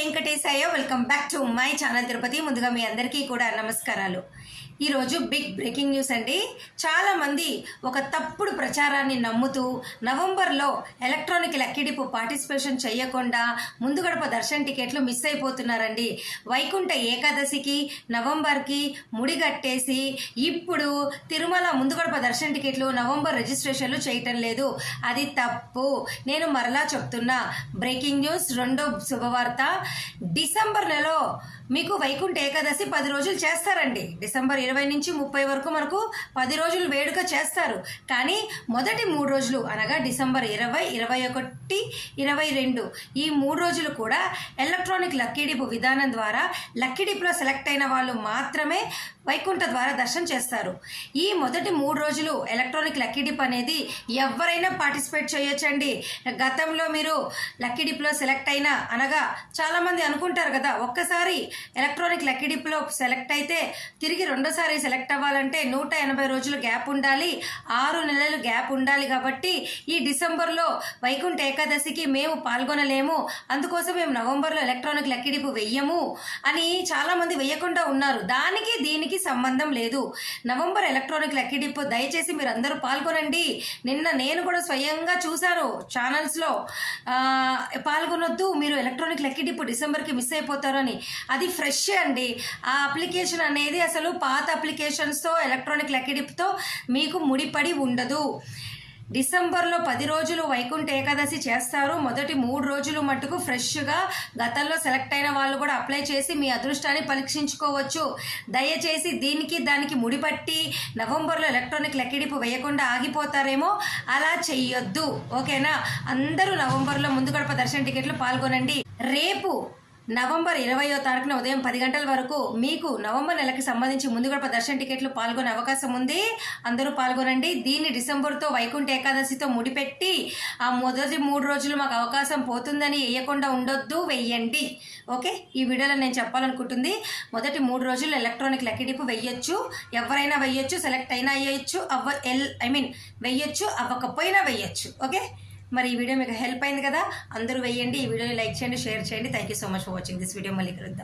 Venkateshayya welcome back to my channel Tirupati. ముందుగా మీ అందరికీ కూడా నమస్కారాలు. ఈరోజు బిగ్ బ్రేకింగ్ న్యూస్ అండి. చాలామంది ఒక తప్పుడు ప్రచారాన్ని నమ్ముతూ నవంబర్లో ఎలక్ట్రానిక్ లక్కీ పార్టిసిపేషన్ చేయకుండా ముందు గడప దర్శన టికెట్లు మిస్ అయిపోతున్నారండి. వైకుంఠ ఏకాదశికి నవంబర్కి ముడిగట్టేసి ఇప్పుడు తిరుమల ముందు గడప దర్శన టికెట్లు నవంబర్ రిజిస్ట్రేషన్లు చేయటం లేదు. అది తప్పు. నేను మరలా చెప్తున్నా, బ్రేకింగ్ న్యూస్, రెండో శుభవార్త. డిసెంబర్ నెలలో మీకు వైకుంఠ ఏకాదశి 10 రోజులు చేస్తారండి. డిసెంబర్ 20 నుంచి 30 వరకు మనకు 10 రోజులు వేడుక చేస్తారు. కానీ మొదటి 3 రోజులు అనగా డిసెంబర్ 20, 21, 22 ఈ 3 రోజులు కూడా ఎలక్ట్రానిక్ లక్కీ డిప్ విధానం ద్వారా లక్కీ డిప్లో సెలెక్ట్ అయిన వాళ్ళు మాత్రమే వైకుంఠ ద్వారా దర్శనం చేస్తారు. ఈ మొదటి 3 రోజులు ఎలక్ట్రానిక్ లక్కీ డిప్ అనేది ఎవరైనా పార్టిసిపేట్ చేయొచ్చండి. గతంలో మీరు లక్కీ డిప్లో సెలెక్ట్ అయినా అనగా చాలామంది అనుకుంటారు కదా, ఒక్కసారి ఎలక్ట్రానిక్ లక్కీ డిప్లో సెలెక్ట్ అయితే తిరిగి రెండోసారి సెలెక్ట్ అవ్వాలంటే 180 రోజులు గ్యాప్ ఉండాలి, 6 నెలలు గ్యాప్ ఉండాలి. కాబట్టి ఈ డిసెంబర్లో వైకుంఠ ఏకాదశికి మేము పాల్గొనలేము, అందుకోసం మేము నవంబర్లో ఎలక్ట్రానిక్ లక్కీ డిప్ వెయ్యము అని చాలామంది వెయ్యకుండా ఉన్నారు. దానికి దీనికి సంబంధం లేదు. నవంబర్ ఎలక్ట్రానిక్ లక్కీ డిప్ దయచేసి మీరు అందరూ పాల్గొనండి. నిన్న నేను కూడా స్వయంగా చూశాను ఛానల్స్లో, పాల్గొనొద్దు మీరు ఎలక్ట్రానిక్ లక్కీ డిప్ డిసెంబర్కి మిస్ అయిపోతారు అని. అది ఫ్రెష్ అండి. ఆ అప్లికేషన్ అనేది అసలు పాత అప్లికేషన్స్తో ఎలక్ట్రానిక్ లక్కీ డిప్తో మీకు ముడిపడి ఉండదు. డిసెంబర్లో 10 రోజులు వైకుంఠ ఏకాదశి చేస్తారు. మొదటి 3 రోజులు మట్టుకు ఫ్రెష్గా గతంలో సెలెక్ట్ అయిన వాళ్ళు కూడా అప్లై చేసి మీ అదృష్టాన్ని పరీక్షించుకోవచ్చు. దయచేసి దీనికి దానికి ముడిపట్టి నవంబర్లో ఎలక్ట్రానిక్ లక్కీ డిప్ వేయకుండా ఆగిపోతారేమో, అలా చెయ్యొద్దు. ఓకేనా? అందరూ నవంబర్లో ముందు గడప దర్శన టికెట్లు పాల్గొనండి. రేపు నవంబర్ 20వ తారీఖున ఉదయం 10 గంటల వరకు మీకు నవంబర్ నెలకి సంబంధించి ముందు గడప దర్శన టికెట్లు పాల్గొనే అవకాశం ఉంది. అందరూ పాల్గొనండి. దీన్ని డిసెంబర్తో వైకుంఠ ఏకాదశితో ముడిపెట్టి ఆ మొదటి 3 రోజులు మాకు అవకాశం పోతుందని వేయకుండా ఉండొద్దు, వెయ్యండి. ఓకే, ఈ వీడియోలో నేను చెప్పాలనుకుంటుంది, మొదటి 3 రోజులు ఎలక్ట్రానిక్ లక్కీ డిప్ వెయ్యొచ్చు. ఎవరైనా వెయ్యొచ్చు, సెలెక్ట్ అయినా వెయ్యొచ్చు, వెయ్యొచ్చు, అవ్వకపోయినా వెయ్యొచ్చు. ఓకే, మరి ఈ వీడియో మీకు హెల్ప్ అయింది కదా, అందరూ వెయ్యండి. ఈ వీడియోని లైక్ చేయండి, షేర్ చేయండి. Thank you so much for watching this video. మళ్ళీ కలుద్దాం.